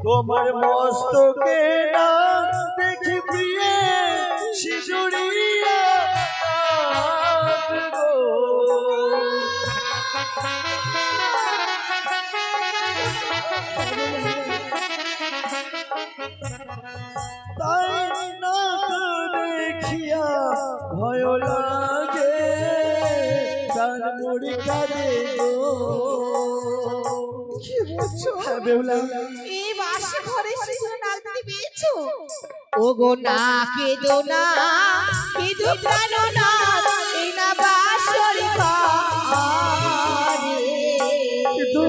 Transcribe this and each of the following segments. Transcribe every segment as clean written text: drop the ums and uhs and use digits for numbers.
তোমার মস্তকে না দেখি প্রিয়ে শিশুরিয়া তাই না দেখিয়া ভয় লাগে তার মুড়ি কাজে কি বলছো? বেহুলা এই বাসে ঘরে শিশু নাচতে পেয়েছো? ওগো না কেঁদো না, কেঁদো প্রাণ না, এই না বাসর ঘরে। কিন্তু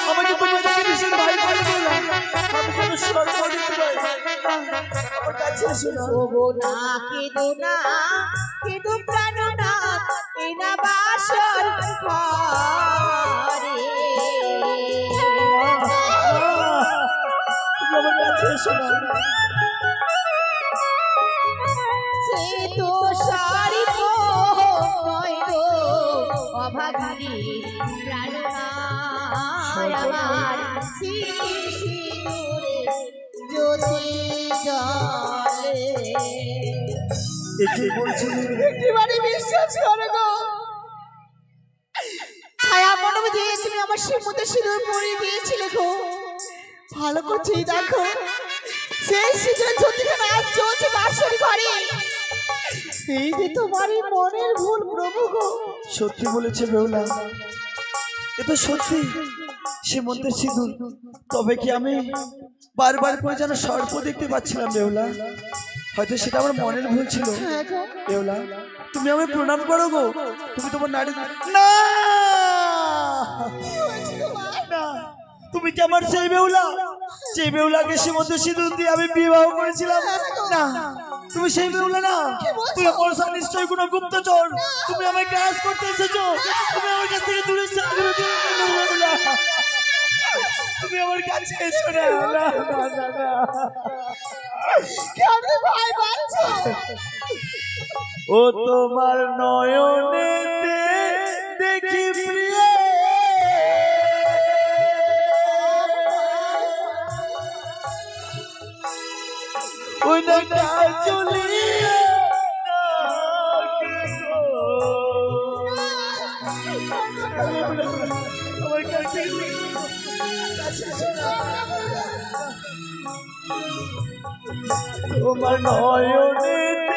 আমাকে তোমার থেকে ভীষণ ভয় করে দিল। আমি যেন স্বর্গ দেখতে পাই। আমার কাছে এসো না। ওগো না কেঁদো না, কেঁদো প্রাণ না, এই না বাসর ঘরে। তুমি আমার কাছে এসো না। সে তো সারি নয় গো অভাগী প্রাণ আমার সিঁদুরে জ্যোতি জলে। একে বলছি একেবারে বিশ্বাস করো গো, ছায়া মনে যে তুমি আমার শিমুতে সিঁদুর পরিয়ে দিয়েছিলে গো। ভালো করছি দেখো, সেই সিঁদুরের জ্যোতিখানা আজ চলছে বাসর ঘরে। এই যে তোমার এই মনের ভুল প্রভু গো। সত্যি বলেছে বেহুলা, এ তো সত্যি সে মধ্যে সিঁদুর। তবে কি আমি বারবার করে যেন সর্প দেখতে পাচ্ছিলাম বেহুলা, হয়তো সেটা আমার মনের ভুল ছিল। হ্যাঁ গো। বেহুলা তুমি আমায় প্রণাম করো গো। তুমি তোমার নারী না না, তুমি কি আমার সেই বেহুলা, সেই বেহুলাকে সে মধ্যে সিঁদুর দিয়ে আমি বিবাহ করেছিলাম? না, তুমি সেই বেহুলা না। তুমি আমার সাথে নিশ্চয়ই কোনো গুপ্তচর। তুমি আমায় গ্রাস করতে এসেছো। তুমি আমার কাছ থেকে দূরে সরে যাও বেহুলা। তুমি আমার কাছে এসো না। না না না না, কেন ভয় পাচ্ছো? ও তোমার নয়নেতে দেখি প্রিয়ে ওই না কাজলিয়া আমার কাছে তোমার নয়নেতে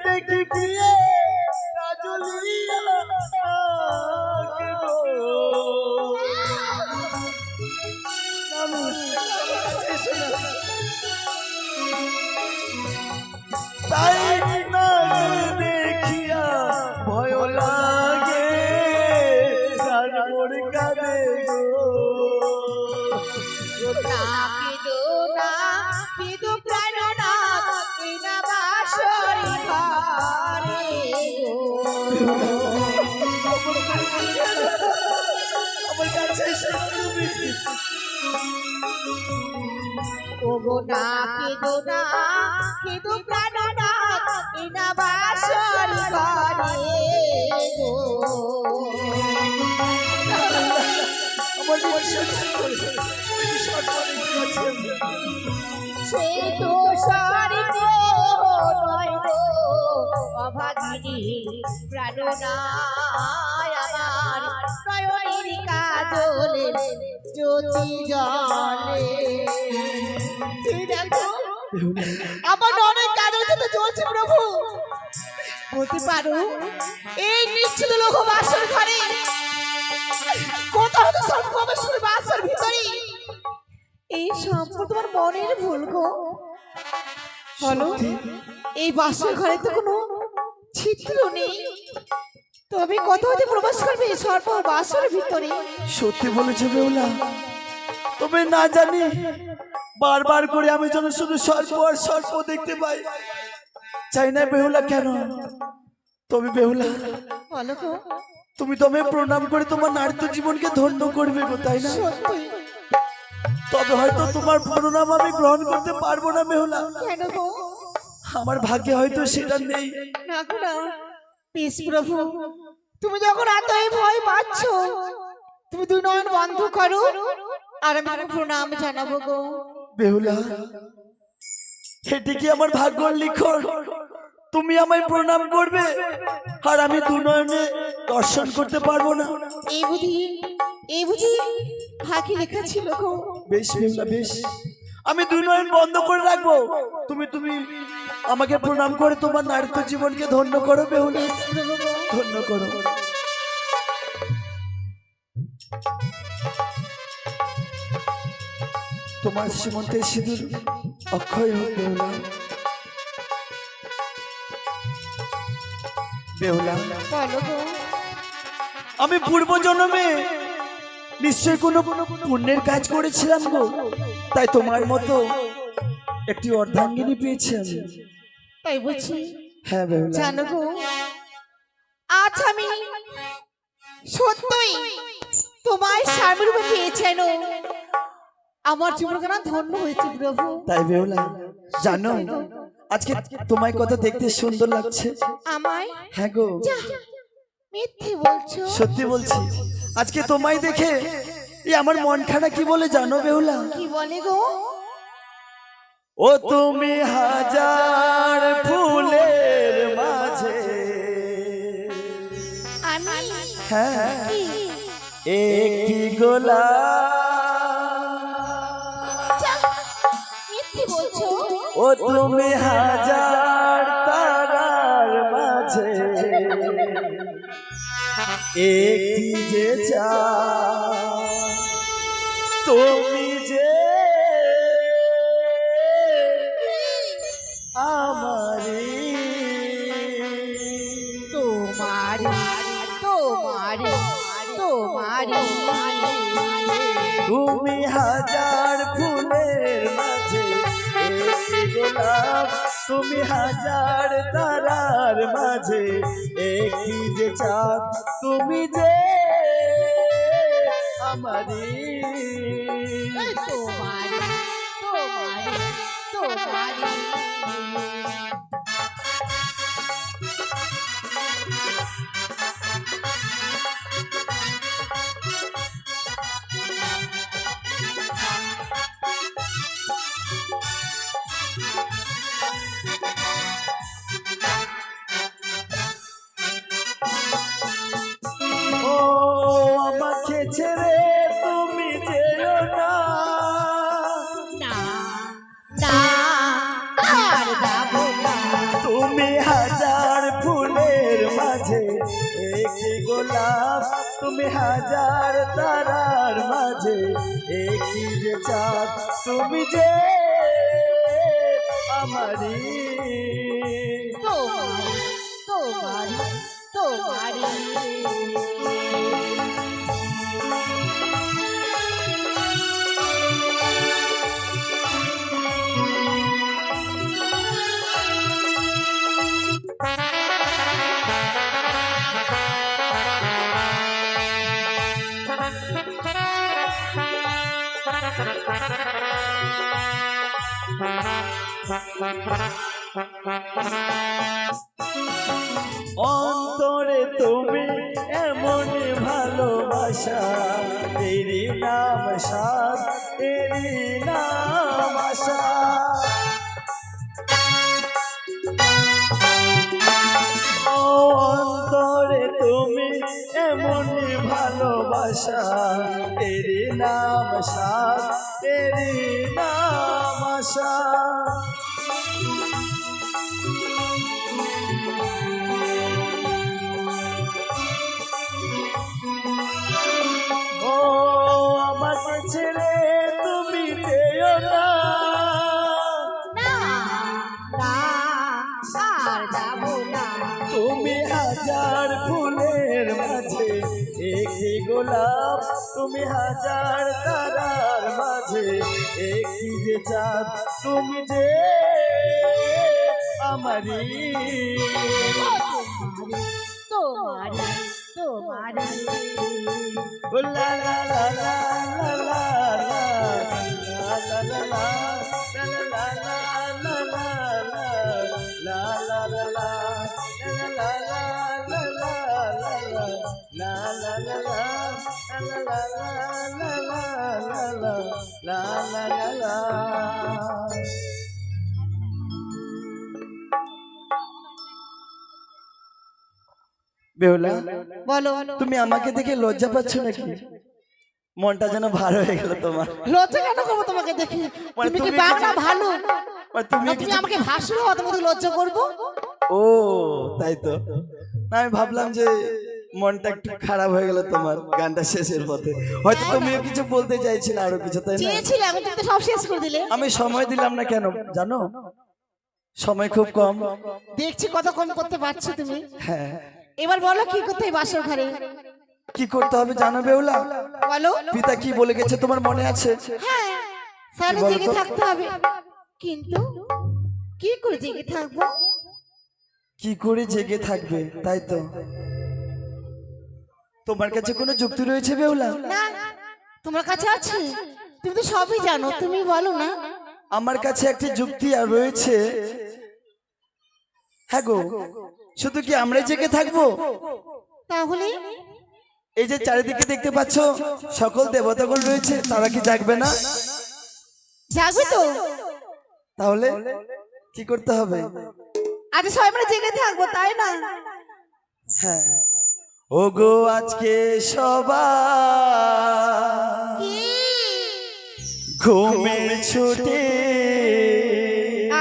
দেখি প্রিয়ে কাজলিয়া তাই না দেখিয়া ভয় লাগে তার মোর কাঁদে গো। না কেঁদো না, কেঁদো প্রাণ না, এই না বাসর ঘরে গো। আমার কাছে এসে তুমি ওগো না কেঁদো না, কেঁদো প্রাণ না, এই না বাসর ঘরে গো। আমার বিশ্বাস করে তুমি সর্ব দেখতে পাচ্ছি। সে তো সারি নয় গো অভাগিনী প্রাণ নাই আমার নয়নের কাজলে জ্যোতি জলে। দেখো আমার অনেক কাজল সাথে জ্বলছে প্রভু। বলতে পারো এই নিশ্চিত লোক বাসর ঘরে কোথাও তো সম্ভবের বাসর ভিতরে এই সম্পদ তোমার মনের ভুল গো। বলো এই বাসর ঘরে তো কোনো ছিদ্র নেই, তবে কত হতে প্রবেশ করবে সর্ব বাসর ভিতরে। সত্যি বলেছে বেহুলা, তবে না জানি বারবার করে আমি যেন শুধু সর্প আর সর্প দেখতে পাই। চাই না বেহুলা কেন, তবে বেহুলা বলো গো। তুমি তো আমায় প্রণাম করে তোমার নারীত্ব জীবনকে ধন্য করবে গো, তাই না? সত্যি। তবে হয়তো তোমার প্রণাম আমি গ্রহণ করতে পারবো না বেহুলা। কেন গো? আমার ভাগ্যে হয়তো সেটা নেই। না গো না। পিস প্রভু, তুমি যখন এতই ভয় পাচ্ছ, তুমি দুই নয়ন বন্ধ করো আর আমি তোমাকে প্রণাম জানাবো গো। বেহুলা, এটি কি আমার ভাগ্যর লিখন? তুমি আমায় প্রণাম করবে আর আমি দু নয়নে দর্শন করতে পারবো না? এই বুঝি ভাগ্যে লেখা ছিল গো। বেশ বেহুলা, বেশ, আমি দুই নয়ন বন্ধ করে রাখবো। তুমি তুমি আমাকে প্রণাম করে তোমার নারীত্ব জীবনকে ধন্য করো বেহুলা, ধন্য করো। তোমার সীমন্তের সিঁদুর অক্ষয় হোক বেহুলা। বেহুলা, বলো গো। আমি পূর্ব জন্মে নিশ্চয় কোনো পুণ্যের কাজ করেছিলাম গো, তাই তোমার মতো একটি অর্ধাঙ্গিনী পেয়েছি আমি। তাই বলছি। হ্যাঁ বেহুলা, জানো গো, আজ আমি সত্যই তোমার স্বামীর রূপে পেয়েছেন। আমার জীবনখানা ধন্য হয়েছে প্রভু। তাই বেহুলা, জানো আজকে তোমায় কত দেখতে সুন্দর লাগছে। আমায়? হ্যাঁ গো, মিথ্যে বলছো? সত্যি বলছি। আজকে তোমায় দেখে এই আমার মনখানা কি বলে জানো বেহুলা? কি বলে গো? ও তুমি হাজার ফুলের মাঝে, আমি? হ্যাঁ, কি? একটি গোলাপ। মিথ্যে বলছো? ও তুমি হাজার তারার মাঝে একটি যে চাঁদ, তুমি যে আমারি, তোমারি তোমারি তোমারি। তুমি হাজার ফুলের মাঝে একটি গোলাপ, তুমি হাজার তারার মাঝে একটি যে চাঁদ, তুমি যে আমারি। তোমারি তোমারি তোমারি। ও আমাকে ছেড়ে তুমি যেও না, না না আর যাবো না। তুমি হাজার ফুলের মাঝে একটি গোলাপ, তুমি হাজার তারার মাঝে একটি যে চাঁদ, তুমি যে আমারি। তোমারি তোমারি তোমারি। অন্তরে তুমি এমন ভালোবাসা, এরই নাম সাদ, এরই নাম আশা। ও অন্তরে তুমি এমন ভালোবাসা, এরই নাম সাদ, এরই নাম আশা। ও আমাকে ছেড়ে তুমি যেও না, না না আর যাবো না। তুমি হাজার ফুলের মাঝে একটি গোলাপ, তুমি হাজার তারার মাঝে একটি যে চাঁদ, তুমি যে আমারি। তোমারি তোমারি। ও লা লা লা লা লা লা লা, লা লা লা লা, লা লা লা লা লা লা, লা লা লা লা, লা লা লা লা লা লা, লা লা লা লা, লা লা লা লা লা লা লা, বেহুলা, বলো। তুমি আমাকে দেখে লজ্জা পাচ্ছ নাকি? মনটা যেন ভার হয়ে গেল তোমার। লজ্জা কেন করবো তোমাকে দেখে? মানে তুমি কি তুমি বাঘ না কিছু- ভালো? তুমি না তুমি আমাকে ভাসুর হওয়া তোমাকে লজ্জা করবো? ও তাই তো। না, আমি ভাবলাম যে মনটা একটু খারাপ হয়ে গেল তোমার গানটা শেষের পথে, হয়তো তুমিও কিছু বলতে চাইছিলে আরো কিছু, তাই না? চেয়েছিলে, আমি তুমি তো সব শেষ করে দিলে। আমি সময় দিলাম না কেন জানো? সময় খুব কম। দেখছি কত কম করতে পারছো তুমি। হ্যাঁ, এবার বলো কি করতে হবে বাসর ঘরে? কি করতে হবে জানো বেহুলা? বলো। পিতা কি বলে গেছে তোমার মনে আছে? হ্যাঁ, সারা বলো জেগে তো? থাকতে হবে। কিন্তু কি করে জেগে থাকবো? কি করে জেগে থাকবে, তাই তো। তোমার কাছে কোনো যুক্তি রয়েছে বেহুলা? না, তোমার কাছে আছে, তুমি তো সবই জানো, তুমি বলো না। আমার কাছে একটি যুক্তি আর রয়েছে। হ্যাঁ গো, শুধু কি আমরাই জেগে থাকবো? তাহলে এই যে চারিদিকে দেখতে পাচ্ছ সকল দেবতাগণ রয়েছে, তারা কি জাগবে না? জাগবে তো। তাহলে কি করতে হবে? আজ সবাই আমরা জেগে থাকবো, তাই না? হ্যাঁ, ও গো আজকে সবাই কি? ঘুমের ছুটে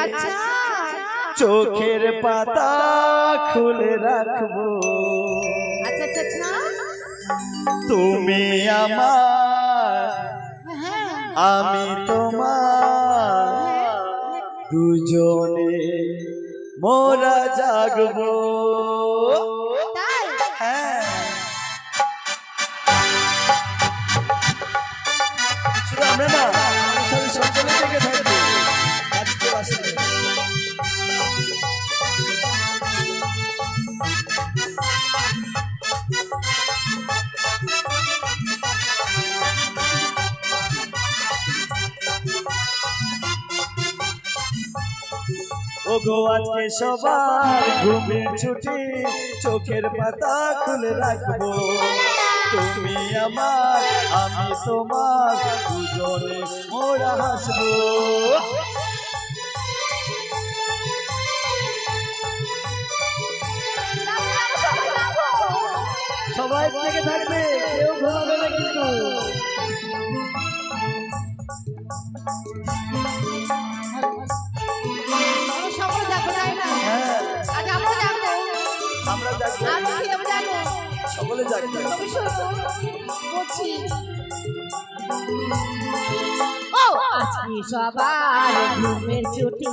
আচ্ছা, চোখের পাতা খুলে রাখবো। আচ্ছা আচ্ছা আচ্ছা। তুমি আমার, হ্যাঁ, আমি তোমার, দুজনে মোরা জাগবো। তাই? হ্যাঁ, শুধু আমরা না, আমাদের সাথে সকলে জেগে থাকবে আজকে বাসরে। ও গো আজকে সবার ঘুমের ছুটি, চোখের পাতা খুলে রাখবো। তুমি আমার, আমি তোমার, দুজনে মোরা হাসবো। সবাই থেকে থাকবে, কেউ ঘুমাবে না কিন্তু। আমরা সকলে যাবো, তাই না? হ্যাঁ, আজ আমরা যাবো, আমরা জাগবো, আর কি আমরা যাবো। সকলে জাগবে। তবে শোনো, বলছি। ও আজকে সবার ঘুমের ছুটি,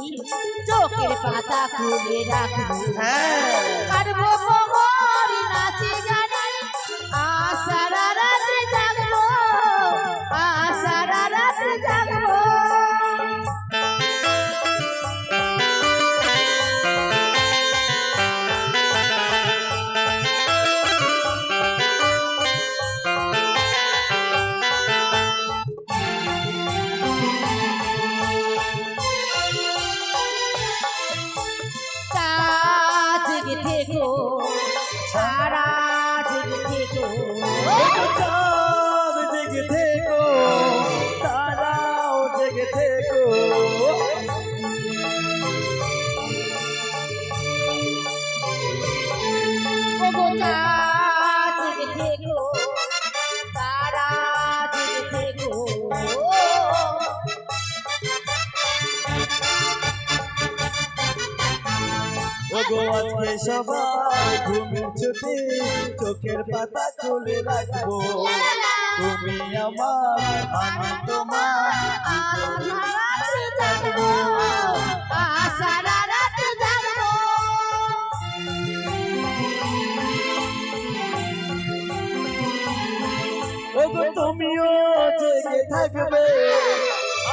চোখের পাতা খুলে রাখবো। হ্যাঁ, কাটবো প্রহর নাচে গানে, আশারা রাত্রে জাগবো, আশারা রাত্রে জাগবো। জেগে থেকো, সারা জেগে থেকো। চাঁদ জেগে থেকো, তারাও জেগে থেকো। ওগো চাঁদ জেগে থেকো, তারা জেগে থেকো। ও গো আজকে সবাই ঘুমের ছুটি, চোখের পাতা খুলে রাখবো। তুমি আমার, আমি তোমার, আশা রাত্রে জাগবো, আশা রাত্রে জাগবো। ও গো তুমিও জেগে থাকবে,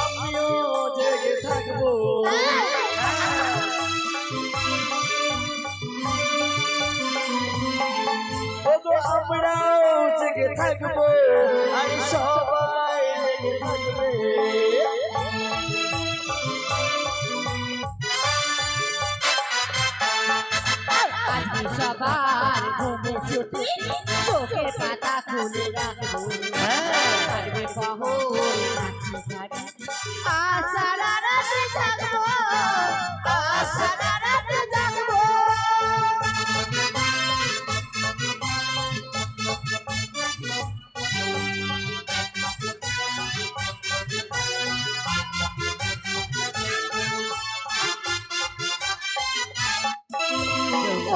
আমিও জেগে থাকবো। ও গো আমরাও জেগে থাকবো, আর সবাই জেগে থাকবে। আজকে সবার ঘুমের ছুটি, চোখের পাতা খুলে রাখবো। কাটবে প্রহর নাচে গানে, আশা রাত্রে জাগবো সারা রাত জাগবো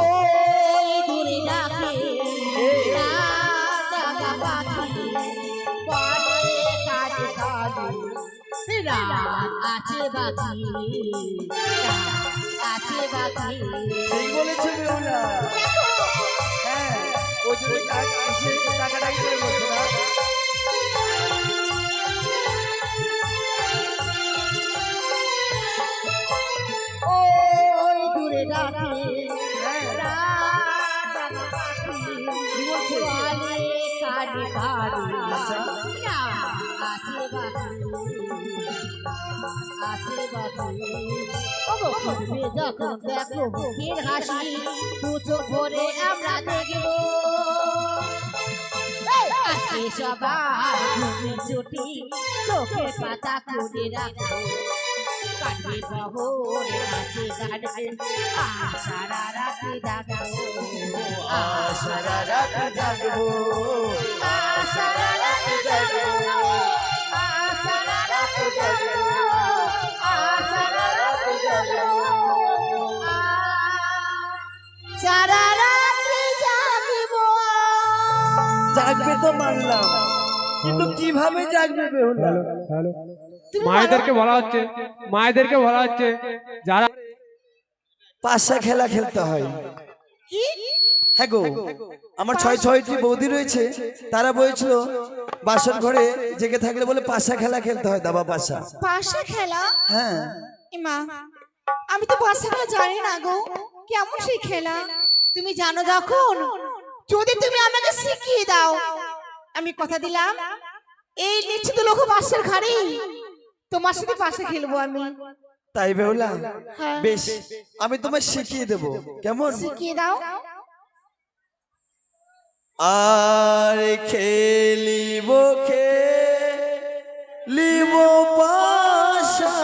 ওই দূরে ডাকে রাজা পাখি বলে কাজে কাজে রাত আছে বাকি রাত আছে বাকি ঠিক বলেছে বেহুলা। হ্যাঁ, ওই জন্য এসে টাকাটাই করে বলছে না। ওই দূরে ডাকে রাজা পাখি বলে কাজে কাজে রাত আছে বাকি আছে বাকি ওগো ফুটবে যখন দেখো বুকের হাসি দু চোখ ভরে আমরা দেখব আজকে সবার ঘুমের ছুটি চোখের পাতা খুলে রাখবো কাটবে বহরে নাচে গাড়বে সারা রাতে জাগবো সারা রাত জাগবো, সারা রাতে জাগবো সারা রাতে জাগবো সারা রাতে জাগবো সারা রাতে জাগবো জাগবে তো মানলাম, কিন্তু কিভাবে জাগবে বেহুলা? মায়েদেরকে বলা হচ্ছে যারা পাশা খেলা খেলতে হয়। কি হ্যাঁ গো, আমার 6টি বৌদি রয়েছে, তারা বলেছিল বাসর ঘরে জেগে থাকলে বলে পাশা খেলা খেলতে হয়, দাবা পাশা। পাশা খেলা? হ্যাঁ, মা আমি তো পাশা খেলা জানি না গো, কেমন সেই খেলা? তুমি জানো যখন, যদি তুমি আমাকে শিখিয়ে দাও, আমি কথা দিলাম এই নিশ্চিত লোক বাসের ঘাড়ে তোমার সাথে পাশা খেলবো আমি। তাই বেহুলা, হ্যাঁ। বেশ, আমি তোমায় শিখিয়ে দেব, কেমন? শিখিয়ে দাও। আর খেলিব খেলিব পাশা,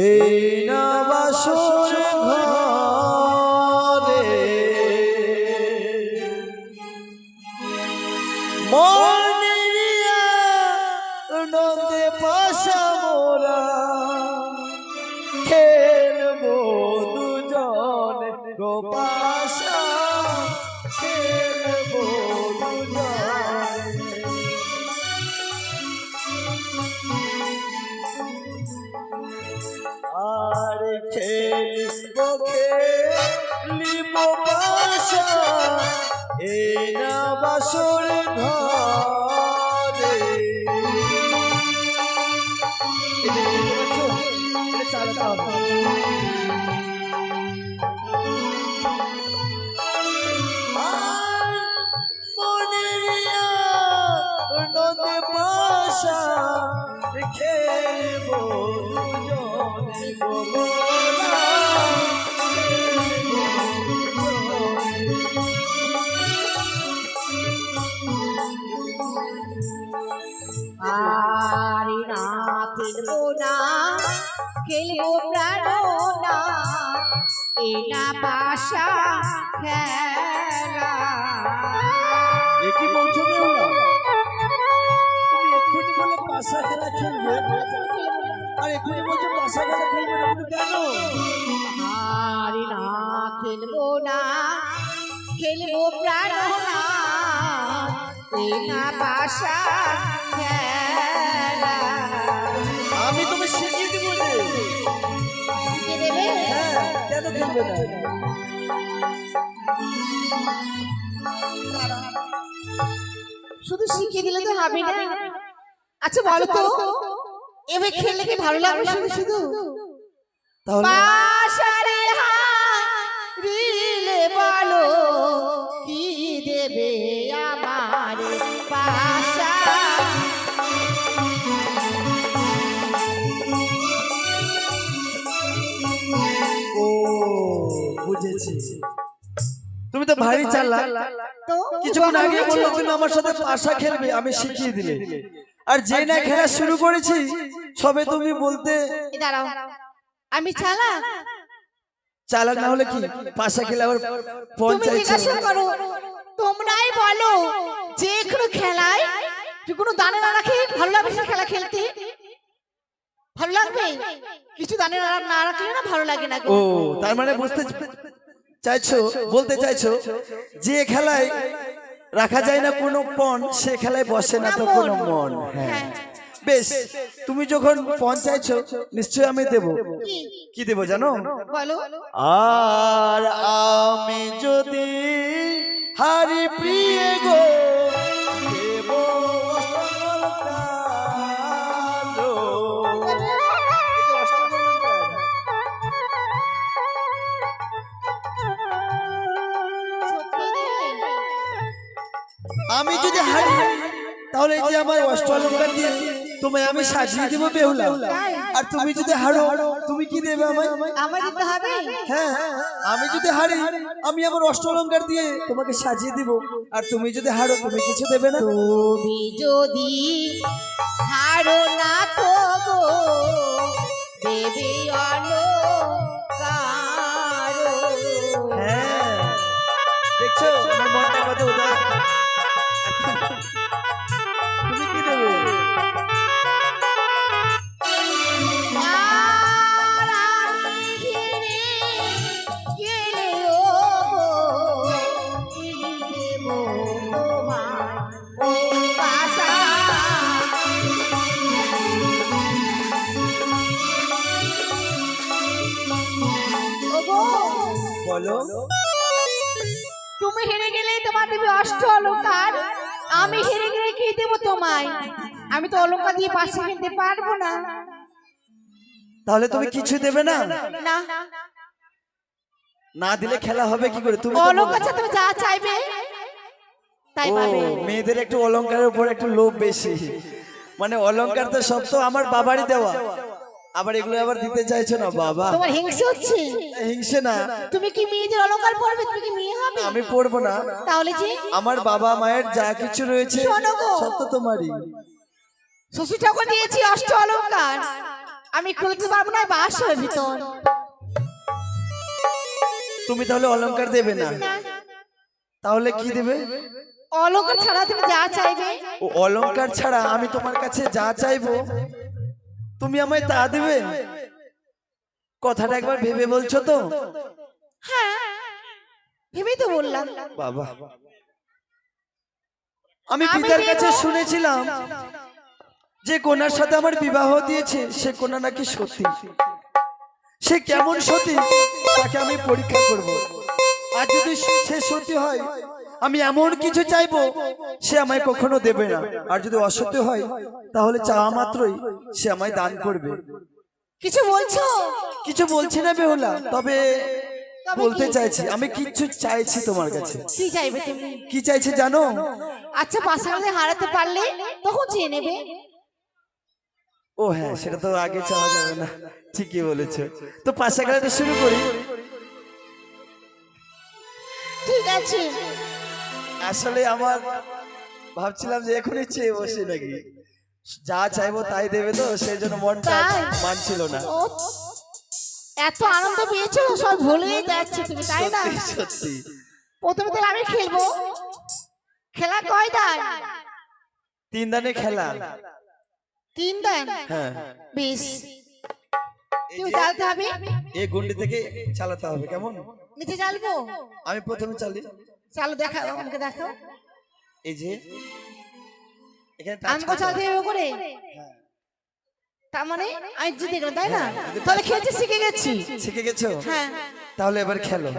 এই না বাসর ঘরে মনেরিয়া নন্দে পাশা মোরা খেলবো দুজনে গো পাশা, খেলবো দুজনে। আর খেলিব খেলিব পাশা, এই না বাসর ঘরে। চালাতে হবে। মনেরিয়া নদে পাশা খেলবো দুজনে গো মোরা, খেলবো দুজনে। আরে না খেলবো না, খেলবো প্রাণ না, এ না পাশা খেলা। এটি বলছো বেহুলা? তুমি এক্ষুনি বলে পাশা খেলা খেলবে, আর এক্ষুনি বলছো পাশা খেলা খেলবে না, কিন্তু কেন? আরে না খেলবো না, খেলবো প্রাণ না, এ না পাশা খেলা। আমি তুমি শিখিয়ে দিব রে। শিখিয়ে দেবে? হ্যাঁ, কেন খেলবে না? শুধু শিখিয়ে দিলে তো হবে না। আচ্ছা বলো তো, এবার খেললে কি ভালো লাগবে শুধু শুধু? তাহলে পাশারে হারিলে বলো কি দেবে আমার পাশা। ও বুঝেছি, তুমি তো ভারী চালাক। তো কিছুক্ষণ আগে বললে তুমি আমার সাথে পাশা খেলবে, আমি শিখিয়ে দিলে। আর যে না খেলা শুরু করেছি সবে তুমি বলতে এই দাঁড়াও, আমি চালাক? চালাক না হলে কি পাশা খেলে আবার ফোন তুমি চাইছো? জিজ্ঞাসা করো, তোমরাই বলো যে কোনো খেলায় কি কোনো দানে না রাখে ভালো লাগবে সে খেলা খেলতে? ভালো লাগবে? কিছু দানে না রাখলে না ভালো লাগে না গো। ও তার মানে বুঝতে চাইছো, বলতে চাইছো যে খেলায় রাখা যায় না কোনো পণ সে খেলায় বসে না তো কোনো মন। হ্যাঁ বেশ, তুমি যখন পণ চাইছো নিশ্চয়ই আমি দেব। কি কি দেব জানো? বলো। আর আমি যদি হারি প্রিয় গো দেব আমি যদি হারি তাহলে এই যে আমার অষ্টলঙ্কার দিয়ে তোমায় আমি সাজিয়ে দেবো বেহুলা। আর তুমি যদি হারো তুমি কি দেবে আমায়? আমার দিতে হবে? হ্যাঁ, আমি যদি হারি আমি আমার অষ্টলঙ্কার দিয়ে তোমাকে সাজিয়ে দিব। আর তুমি যদি হারো তুমি কিছু দেবে না? তুমি যদি হারো না তো গো দেবে অলংকার। হ্যাঁ দেখছো আমার মনটা কত উদার। তুমি কি দেবে? বলো। তুমি হেরে গেলে তোমার দেবে অষ্ট অলংকার, আমি হেরে গেলে কি দেবো তোমায়? আমি তো অলংকার দিয়ে পাশে কিনতে পারবো না। তাহলে তুমি কিছু দেবে না? না, না দিলে খেলা হবে কি করে? তুমি তো অলংকার ছাড়া তুমি যা চাইবে তাই ও, পাবে। মেয়েদের একটু অলংকারের উপর একটু লোভ বেশি। মানে অলংকার তো সব তো আমার বাবারই দেওয়া, আবার এগুলো আবার দিতে চাইছো না বাবা? তোমার হিংসে হচ্ছে? হিংসে না, তুমি কি মেয়েদের অলংকার পরবে? তুমি কি মেয়ে হবে? আমি পড়বো না। তাহলে যে আমার বাবা মায়ের যা কিছু রয়েছে শোনো গো। সব তো তোমারই। শ্বশুর ঠাকুর দিয়েছি অষ্ট অলংকার, আমি খুলতে পারবো না বাসের ভিতর। তুমি তাহলে অলংকার দেবে না? না, তাহলে কি দেবে? অলংকার ছাড়া তুমি যা চাইবে। ও অলংকার ছাড়া আমি তোমার কাছে যা চাইবো তুমি আমায় তা দেবে? কথাটা একবার ভেবে বলছো তো? হ্যাঁ ভেবেই তো বললাম। বাবা আমি পিতার কাছে শুনেছিলাম যে কন্যার সাথে আমার বিবাহ দিয়েছে সে কন্যা নাকি সতী। সে কেমন সতী তাকে আমি পরীক্ষা করব। আর যদি সে সতী হয় আমি এমন কিছু চাইবো সে আমায় কখনো দেবে না। আর যদি অসতী হয় তাহলে চাওয়া মাত্রই সে আমায় দান করবে। কিছু বলছো? কিছু বলছি না বেহুলা, তবে বলতে চাইছি আমি কিছু চাইছি তোমার কাছে। কি চাইবে তুমি? কি চাইছি জানো? আচ্ছা পাশাপাশি হারাতে পারলে তখন চেয়ে নেবে। ও হ্যাঁ, সেটা তো আগে চাওয়া যাবে না, ঠিকই বলেছো। তো পাশা খেলাটা শুরু করি। ঠিক আছে। আসলে আমার ভাবছিলাম যে এখনই চেয়ে বসে নাকি যা চাইবো তাই দেবে, তো সেই জন্য মনটা তাই? মানছিল না। ও, এত আনন্দ পেয়েছো সব ভুলেই যাচ্ছে তুমি, তাই না? সত্যি সত্যি। প্রথমে তো আমি খেলবো। খেলা কয় দান? 3 দানে খেলা। 3 দান? হ্যাঁ বেশ, এই তুমি যে চালতে হবে। এই গুন্ডি থেকে চালাতে হবে, কেমন? নিচে চালবো? আমি প্রথমে চালি। চালো, দেখাও আমাকে, দেখাও। এই যে এখানে touch আমাকে করতে চালতে হবে। হবে করে। তার মানে আমি জিতে গেলাম, তাই না? তাহলে খেলতে শিখে গেছি। শিখে গেছো? হ্যাঁ, তাহলে এবার খেলো।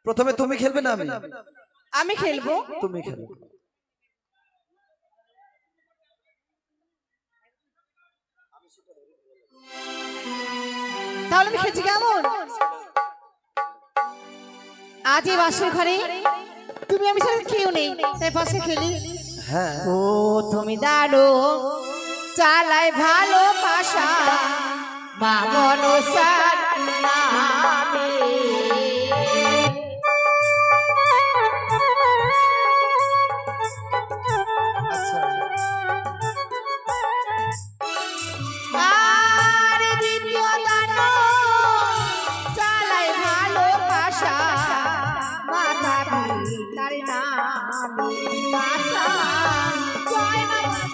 প্রথমে তুমি খেলবে না আমি? আমি খেলবো। তুমি খেলো। তাহলে আমি খেলছি কেমন? আজ এই বাসের ঘরে তুমি আমি সাথে কেউ নেই, তাই পাশে খেলি। হ্যাঁ ও তুমি দাঁড়ো চালাই ভালোবাসা মা মনসার নামে। আচ্ছা আমি বাসা জয় মা দেখো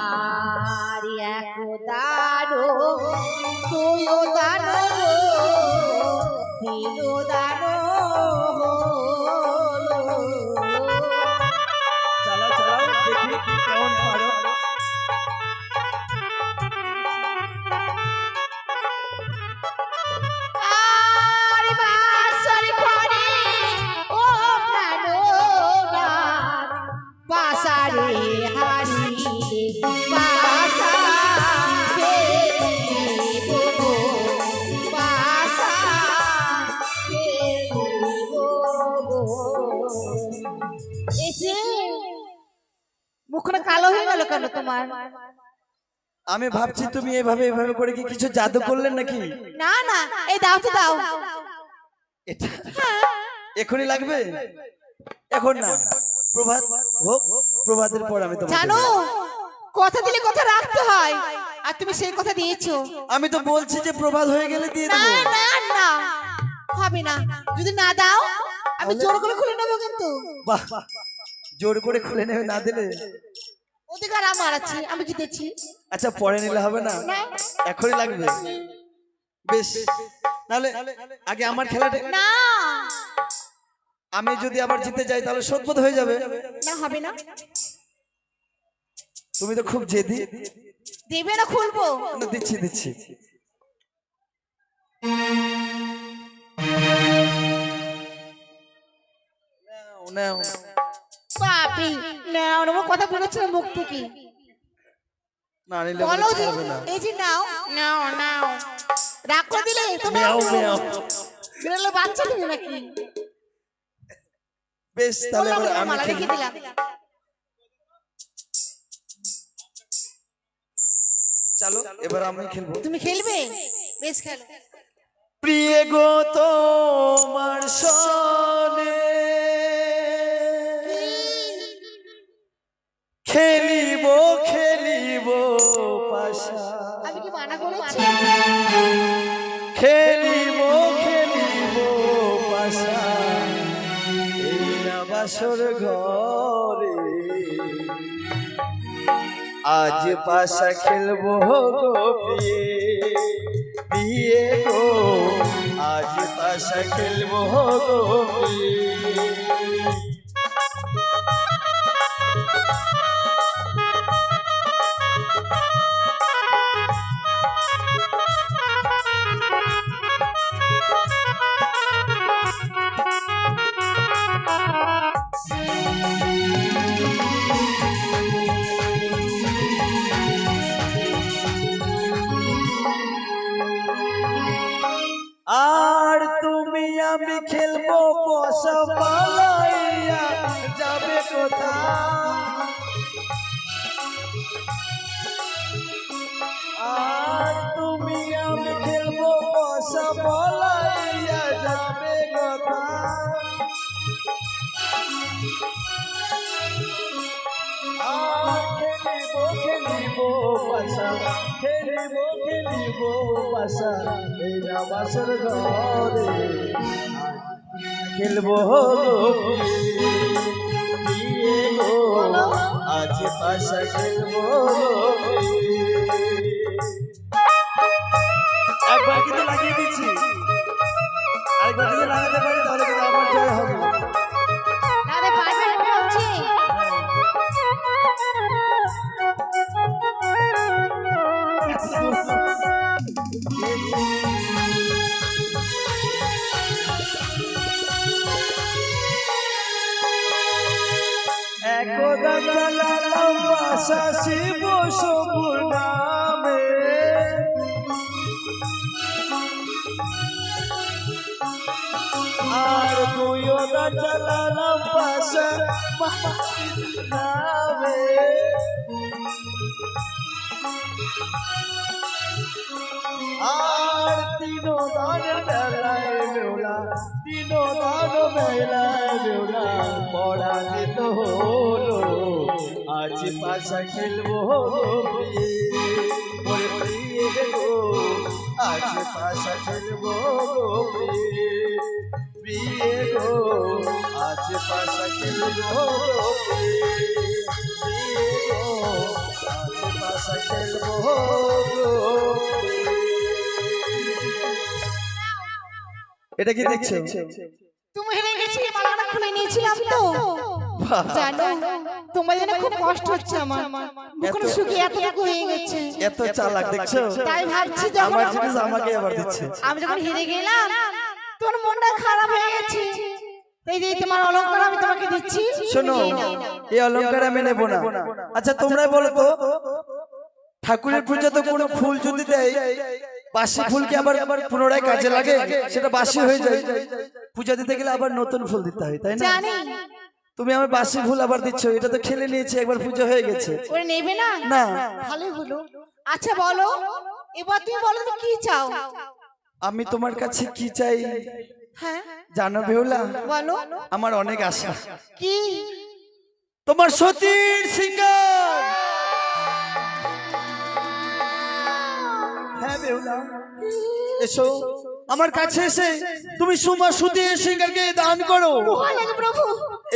আর এক দানো তুইও দানো দিলো দানো চালা চালাও দেখি কেমন পারো। আর বাসর ঘরে ও প্রাণনাথ বাসারে হারি বাসা ফেরিব গো, বাসা ফেরিব গো। এসে মুখটা কালো হয়ে গেল কেন তোমার? আমি ভাবছি তুমি এভাবে এভাবে করে কি কিছু জাদু করলেন নাকি? না না, এই দাও তো দাও। এটা এখনই লাগবে? এখন না, প্রভাত হোক, প্রভাতের পর আমি তোমাকে জানো দেব। কথা দিলে কথা রাখতে হয়, আর তুমি সেই কথা দিয়েছো। আমি তো বলছি যে প্রভাত হয়ে গেলে দিয়ে না দেবো। না না, হবে না, যদি না দাও আমি জোর করে খুলে নেবো কিন্তু। বাহ, জোর করে খুলে নেবে না দিলে? অধিকার আমার আছে, আমি জিতেছি। আচ্ছা পরে নিলে হবে না, না। এখনই লাগবে? বেশ, নাহলে আগে আমার খেলাটা, না আমি যদি আবার জিতে যাই তাহলে শোধবোধ হয়ে যাবে। না, হবে না। তুমি তো খুব জেদি। দেবে না খুলবো? না, দিচ্ছি দিচ্ছি। নাও, নাও। বাপরে, নাও না, কথা বেরোচ্ছে না মুখ থেকে। না নিলে বলো বলে যে, ছাড়বে না। এই যে নাও নাও নাও, রাগ করে দিলে তো নাও মেয়াও মেয়াও। বেরোলে বাচ্চা দিবে নাকি? বেশ, তাহলে বললাম এবার তোমার আমি মালা রেখে খেলবো। দিলাম। চলো এবার আমি খেলবো। তুমি খেলবে? বেশ খেলো। প্রিয় গো তোমার সনে খেলিব খেলিব পাশা, আমি কি মানা করেছি? খেলিব খেলিব পাশা এই না বাসর ঘরে, আজ পাশা খেলবো গো প্রিয়ে প্রিয়ে গো, আজ পাশা খেলবো গো প্রিয়ে। আর তুমি আমি খেলবো পশা পালাইয়া যাবে কোথায়, আর তুমি আমি খেলবো পশা পালাইয়া যাবে কোথায়, আর খেলিব খেলিব পাশা খেলিব খেলিব পাশা এই না বাসর ঘরে, খেলবো প্রিয়ে গো, আজ পাশা খেলবো। একবার কিন্তু লাগিয়ে দিচ্ছি, আরেকবার যদি লাগাতে পারি তাহলে কিন্তু আমার জয় হবে। আরে পারবে না বলছি। একদা চালালাম বাসা শিব সবুর নামে, আর তুইও দা চালালাম বাসা নামে, আর তিনো দান বেলায় বেউলা, তিনো দান বেলায় বেউলা পড়া যেত হলো, আজ পাশা খেলবো প্রিয়ে, ওরে প্রিয়ে গো, আজ পাশা খেলবো প্রিয়ে গো আজ পাশা খেলবো প্রিয়ে গো আজ পাশা খেলবো এটা কি দেখছো? তুমি হেরে গেছিলে, মালাটা খুলে নিয়েছিলাম তো। জানো তোমার জন্য খুব কষ্ট হচ্ছে আমার, বুকের শুকিয়ে এতটুকু হয়ে গেছে। এত চালাক দেখছো? তাই ভাবছি যখন আমার জিনিস আমাকে আবার দিচ্ছে। আমি যখন হেরে গেলাম তোর মনটা খারাপ হয়ে গেছে, এই যে তোমার অলংকার আমি তোমাকে দিচ্ছি। শোনো, এই নাও। এই অলংকার আমি নেব না। আচ্ছা তোমরাই বলো তো, ঠাকুরের পূজা তো কোনো ফুল যদি দেয়, বাসি ফুল কি আবার পুনরায় কাজে লাগে? সেটা বাসি হয়ে যায়, পূজা দিতে গেলে আবার নতুন ফুল দিতে হয়, তাই না? জানি। তুমি আমার বাসি ফুল আবার দিচ্ছ, এটা তো খেলে নিয়েছি, একবার পূজা হয়ে গেছে। ওরে নেবে না? না। ভালোই হলো। আচ্ছা বলো, এবার তুমি বলো তো কি চাও? আমি তোমার কাছে কি চাই হ্যাঁ জানো বেহুলা? বলো। আমার অনেক আশা, কি? তোমার সতীর সিঙ্গার। হ্যাঁ বেহুলা, এসো আমার কাছে এসে তুমি সুমা সতীর সিঙ্গারকে দান করো। প্রভু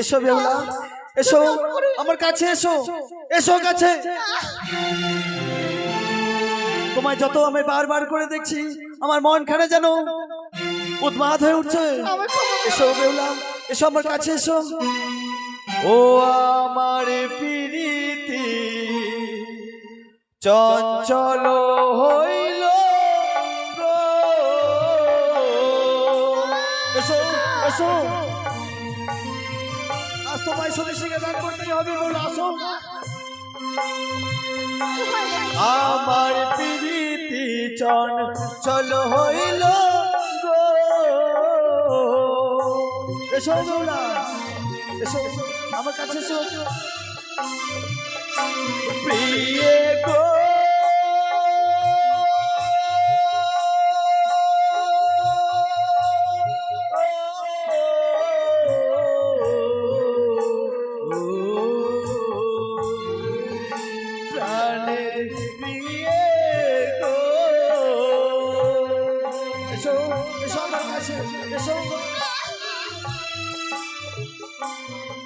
এসো বেহুলা, এসো আমার কাছে, এসো এসো কাছে। তোমায় যত আমি বারবার করে দেখছি, আমার মন খানে যেন উন্মাদ হয়ে উঠছে। এসো বেহুলা, এসো আমার কাছে, এসো। ও আমার প্রীতি চঞ্চল হইল গো। এসো এসো, আজ তোমায় সত্যি শিখে দান করতে হবে, বলো আসো। আমার প্রীতি চঞ্চল হইল গো। এসো বেহুলা, এসো আমার কাছে, এসো প্রিয়ে গো। প্রাণের প্রিয়ে গো। এসো এসো আমার কাছে, এসো।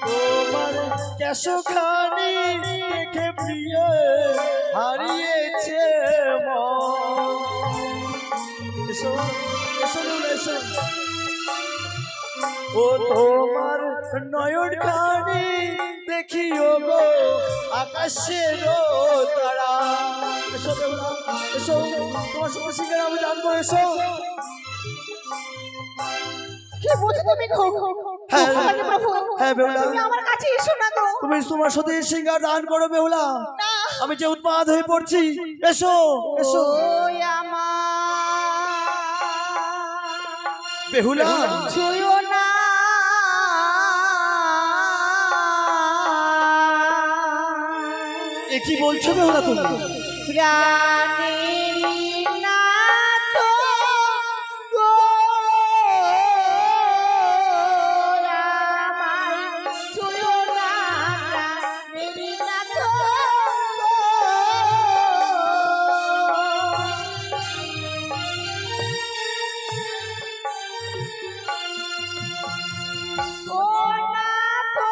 তোমার কেশখানি দেখে প্রিয় হারিয়েছে মন। এসো এসো এসো। ও তোমার নয়ন খানি দেখিও গো আকাশের তারা। এসো বেহুলা, এসো তোমার সুন্দর সিঙ্গার আমি দান করে, এসো। কি বুঝো তুমি গো? হ্যাঁ প্রভু হ্যাঁ বেহুলা, তুমি আমার কাছে এসো না গো। তুমি তোমার সতীর সিঙ্গার দান করো বেহুলা। আমি যে উন্মাদ হয়ে পড়ছি, এসো এসো ওই আমার বেহুলা। ছুঁয়ো না এ কি বলছো বেহুলা তুমি? প্রাণের নাথ গো, আমায় ছুঁয়ো না প্রাণের নাথ গো। ও নাথ গো,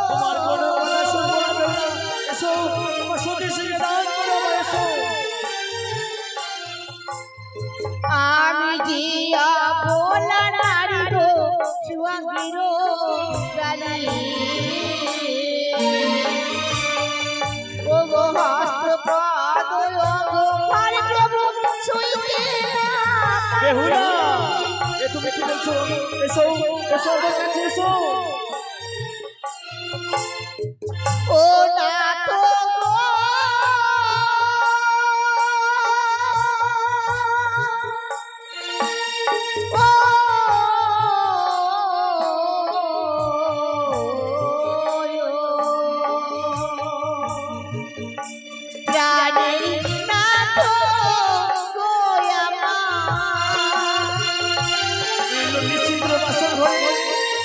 তোমার কোনো কথা শুনবো না বেহুলা। এসো তোমার সতীর সিঙ্গার দান করো, এসো। আমি জিয়া বলা নারী গো সুয়াগিরো গালি ও গো হস্ত পাদ ও গো পার প্রভু ছুঁইতে বেহুলা, এ তুমি কি বলছো? এসো এসো আমার কাছে, এসো। ও নাথ গো, ও প্রাণের নাথ গো আমার। এগুলো নিশ্চিন্ত বাসর ঘরে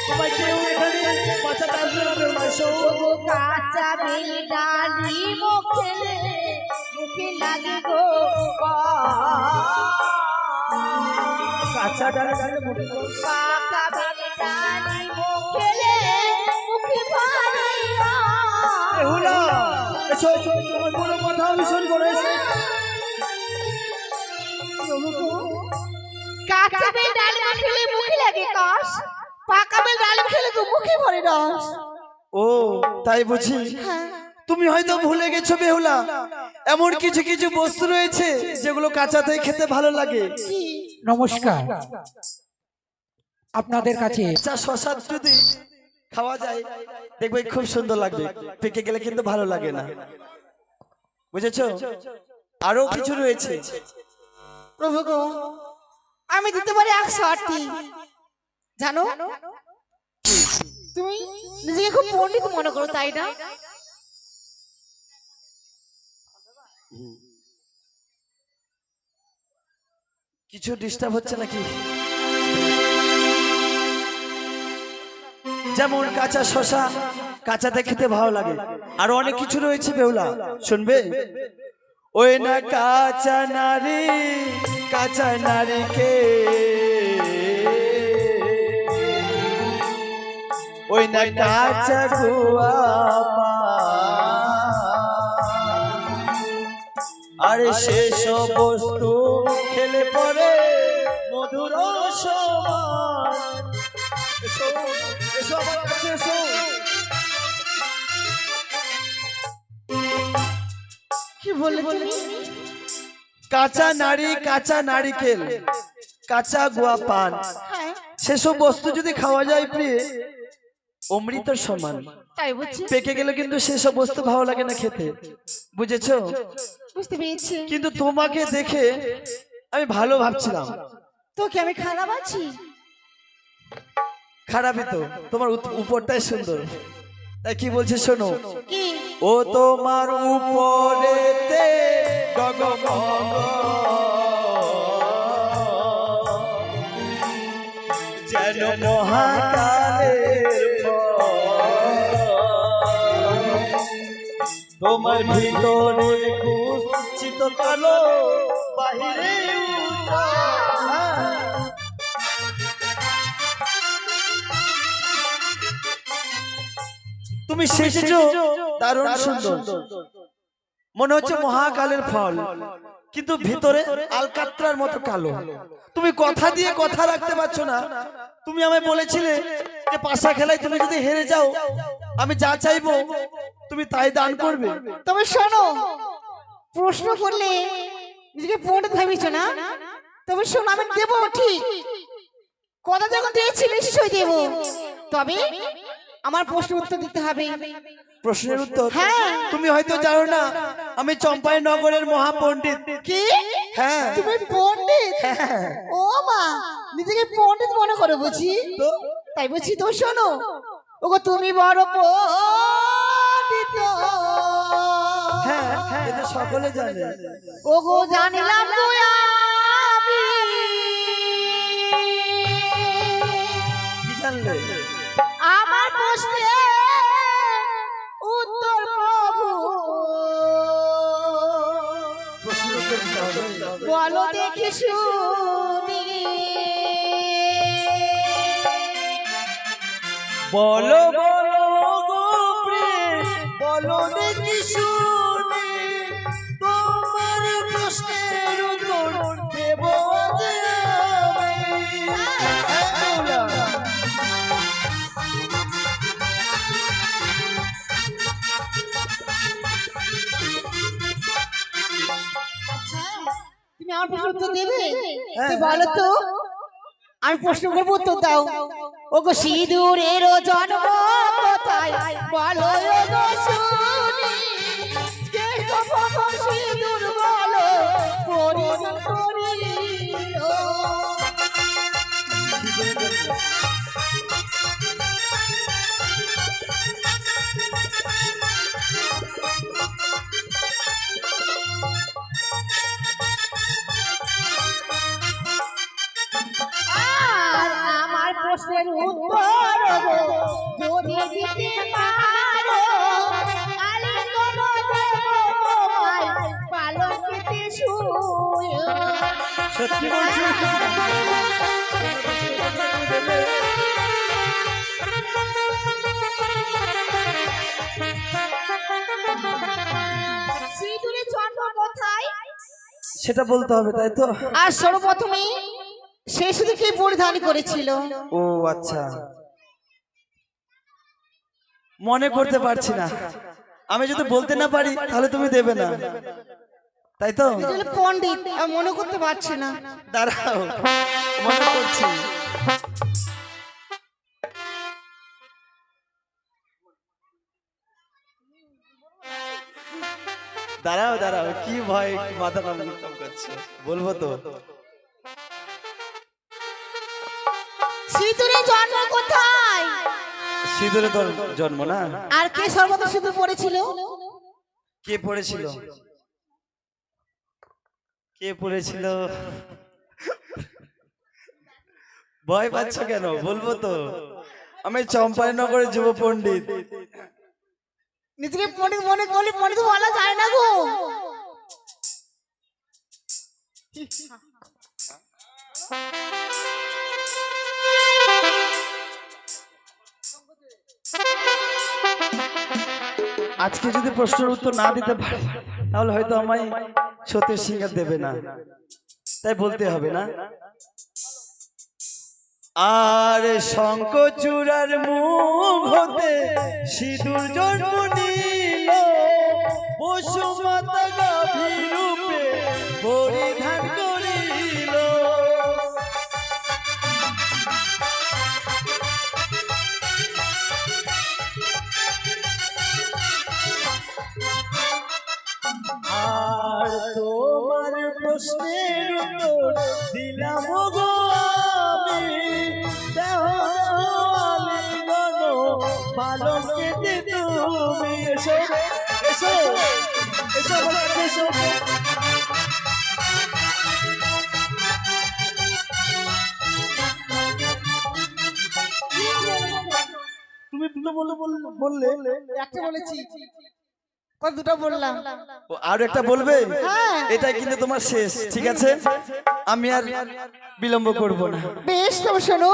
তোমায় কেউ এখানে বাঁচাতে আসবে না বেহুলা, এসো। গো কাঁচা বেলডালি মুখে মুখে লাগে গো কাঁচা ডালে ডালে মুখে দাও। পাকা বেলডালি মুখে মুখে ভাইয়া বেহুলা, এসো, তোমার কোনো কথা আমি শুনবো না, এসো। কাঁচা বেল ডালে খেলে মুখে লাগে কষ, পাকা বেল ডালে খেলে তো মুখে ভরে রস। ও তাই বুঝি? তুমি হয়তো ভুলে গেছো বেহুলা, এমন কিছু কিছু বস্তু রয়েছে যেগুলো কাঁচাতে খেতে ভালো লাগে। নমস্কার, আপনাদের কাছে কাঁচা শশা যদি খাওয়া যায় দেখবে খুব সুন্দর লাগবে, পেকে গেলে কিন্তু ভালো লাগে না, বুঝেছো? আরো কিছু রয়েছে। প্রভু গো, আমি দিতে পারি 108টি। জানো তুমি নিজেকে খুব পণ্ডিত মনে করো, তাই না? কিছু ডিস্টার্ব হচ্ছে নাকি? যেমন কাঁচা শশা কাঁচাতে খেতে ভালো লাগে, আরো অনেক কিছু রয়েছে বেহুলা, শুনবে? ওই না কাঁচা নারীকে, ওই না কাঁচা গুয়া আরে সেসব বস্তু খেলে পরে মধুর সমান। এসো, এসো আমার কাছে এসো। কি বললে তুমি? কাঁচা নারিকেল, কাঁচা গুয়া পান, হ্যাঁ সেসব বস্তু যদি খাওয়া যায় প্রিয় অমৃত সমান। তাই বুঝছি, পেকে গেলে কিন্তু সেসব বস্তু ভালো লাগে না খেতে, বুঝেছো? বুঝতে পেরেছি। কিন্তু তোমাকে দেখে আমি ভালো ভাবছিলাম। তোকে আমি খারাপ আছি? খারাপই তো, তোমার উপরটাই সুন্দর। তাই কি বলছে শোনো, কি? ও তোমার উপরেতে গগ গগ যেন মহাকালের তোমার ভিতরে কুচিত কালো বাহিরে তুমি সেজেছো দারুণ সুন্দর, মনে হচ্ছে মহাকালের ফল, কিন্তু ভিতরে আলকাত্রার মতো কালো। তুমি কথা দিয়ে কথা রাখতে পারছো না। তুমি আমায় বলেছিলে যে পাশা খেলায় তুমি যদি হেরে যাও আমি যা চাইবো তুমি তাই দান করবে। তবে শোনো, প্রশ্ন করলে নিজেকে পণ্ডিত ভাবিছো না? তবে শোনো, আমি দেবো ঠিক, কথা যখন দিয়েছি নিশ্চয়ই দেবো, তবে আমার প্রশ্ন উত্তর দিতে হবে। প্রশ্নের উত্তর? হ্যাঁ। তুমি হয়তো জানো না আমি চম্পাই নগরের মহাপণ্ডিত। কি? হ্যাঁ। তুমি পণ্ডিত? হ্যাঁ। ও মা, নিজেকে পণ্ডিত মনে করো বুঝি? তো তাই বুঝি? তো শোনো, ওগো তুমি বড় পণ্ডিত। হ্যাঁ, এটা সকলে জানে। ওগো জানিলাম গো আমি, কি জানলে? আমার প্রশ্নের উত্তর প্রভু প্রশ্ন করতে হবে। বলো দেখি শুনি। বলো বলো গো প্রেম, বলো দেখি শুনি, তোমার প্রশ্নের উত্তর দেব যে আমি। হ্যাঁ, বলো। আচ্ছা, তুমি আমার প্রশ্ন উত্তর দেবে? হ্যাঁ। তো বলো তো, আমি প্রশ্ন করবো উত্তর দাও। ওগো সিঁদুরের জন্ম কোথায় বলো ওগো শুনি, কে গো প্রথম সিঁদুর বলো পরিধান করিল। প্রশ্নের উত্তর গো যদি দিতে পারো আলিঙ্গন দেব তোমায় পালকেতে শুয়ে। সত্যি বলছো? সিঁদুরের জন্ম কোথায় সেটা বলতে হবে, তাই তো? আর সর্বপ্রথমে সে শুধু কি পরিধান করেছিল? ও আচ্ছা, মনে করতে পারছি না। আমি যদি বলতে না পারি তাহলে তুমি দেবে না, তাই তো? পণ্ডিত মনে করতে পারছি না। দাঁড়াও, মনে করছি। দাঁড়াও দাঁড়াও, কি ভয়, মাথা কাম করছে, বলবো তো। সিঁদুরের জন্ম কোথায়? সিঁদুরে তোর জন্ম না? আর কে সর্বদা সিঁদুর পড়েছিল? কে পড়েছিল? কে পড়েছিল? ভয় পাচ্ছ কেন? বলবো তো, আমি চম্পাইনগরের যুব পণ্ডিত। নিজেকে পণ্ডিত মনে করলে পণ্ডিত বলা যায় না গো। আজকে যদি প্রশ্নের উত্তর না দিতে পারি তাহলে হয়তো আমায় সত্যের সিঙ্গার দেবে না, তাই বলতে হবে না? আর শঙ্খচূড়ার মুখ হতে সিঁদুর জন্ম নিল, বসুমাতা গাভীর রূপে পরিধান করিল। আর তোমার প্রশ্নের উত্তর দিলাম গো আমি, দেহ আলিঙ্গন পালকেতে তুমি। এসো এসো এসো আমার কাছে এসো। তুমি দুটো বললে একটা বলেছি, কত দুটো বললাম। আর একটা বলবে? হ্যাঁ। এটাই কিন্তু তোমার শেষ, ঠিক আছে? আমি আর বিলম্ব করব না। বেশ, তবে শোনো,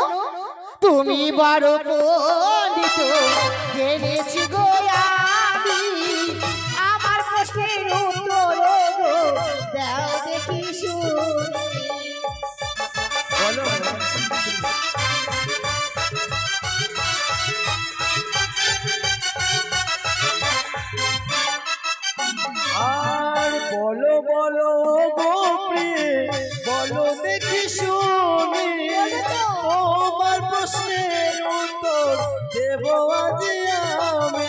তুমি বড় পণ্ডিত জেনেছি গো আমি, আমার প্রশ্নের উত্তর গো দাও দেখি শুনি। বলো। আর বলো বলো গো প্রিয়ে, বলো দেখি শুনি, তোমার প্রশ্নের উত্তর দেব আজ আমি।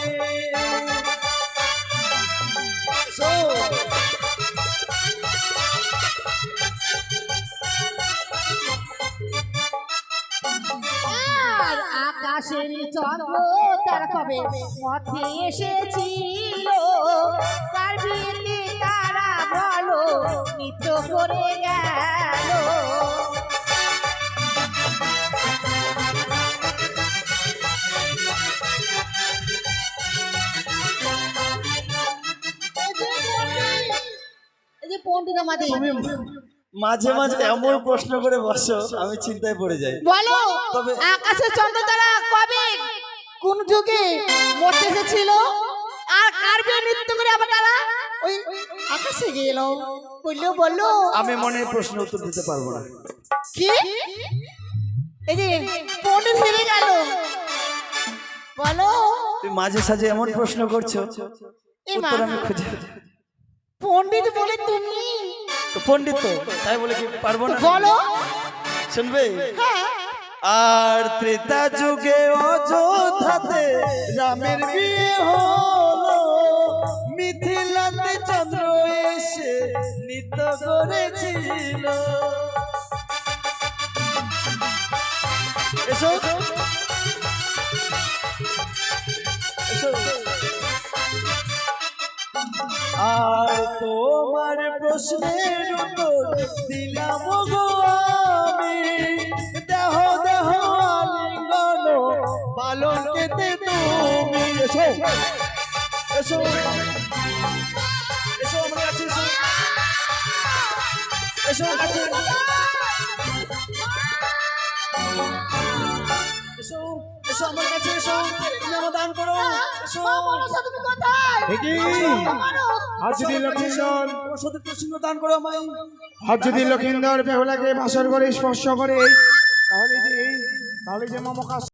আর আকাশের চন্দ্র তারা কবে পথে এসেছিল, তার বিয়েতে তারা বলো নৃত্য করে গেল। এই যে পণ্ডিত আমাদের, তুমি মাঝে মাঝে এমন প্রশ্ন করে বসো, আমি চিন্তায় পড়ে যাই। বলো তবে- আকাশের চন্দ্র তারা কবে কোন যুগে মরতে এসেছিল, আর কার বিয়ে নৃত্য করে আবার তারা ওই আকাশে গেল? বললো বললো। আমি মনে হয় প্রশ্ন উত্তর দিতে পারবো না। কি? এই যে পণ্ডিত হেরে গেল। বলো। তুমি মাঝে সাঝে এমন প্রশ্ন করছো, এ মা, উত্তর আমি খুঁজে। পণ্ডিত বলে তুমি? তো পণ্ডিত তো, তাই বলে কি পারবো না? বলো। শুনবে? হ্যাঁ। আর ত্রেতা যুগে অযোধ্যাতে রামের বিয়ে হলো, মিথিলাতে চন্দ্র এসে নৃত্য করেছিল। এসো এসো। আর তোমার প্রশ্নের উত্তর দিলাম গো আমি, দেহ দেহ আলিঙ্গন এসো এসো এসো আমার কাছে এসো এসো আমার কাছে এসো এসো আমার কাছে এসো তুমি আমার দান করো এসো তুমি কোথায় আজ যদি লক্ষিন্দর সতীর্থ সিংহ দান করো আমায় আজ যদি লক্ষিন্দর বেহুলাকে বাসর করে স্পর্শ করে তাহলে যে মমকা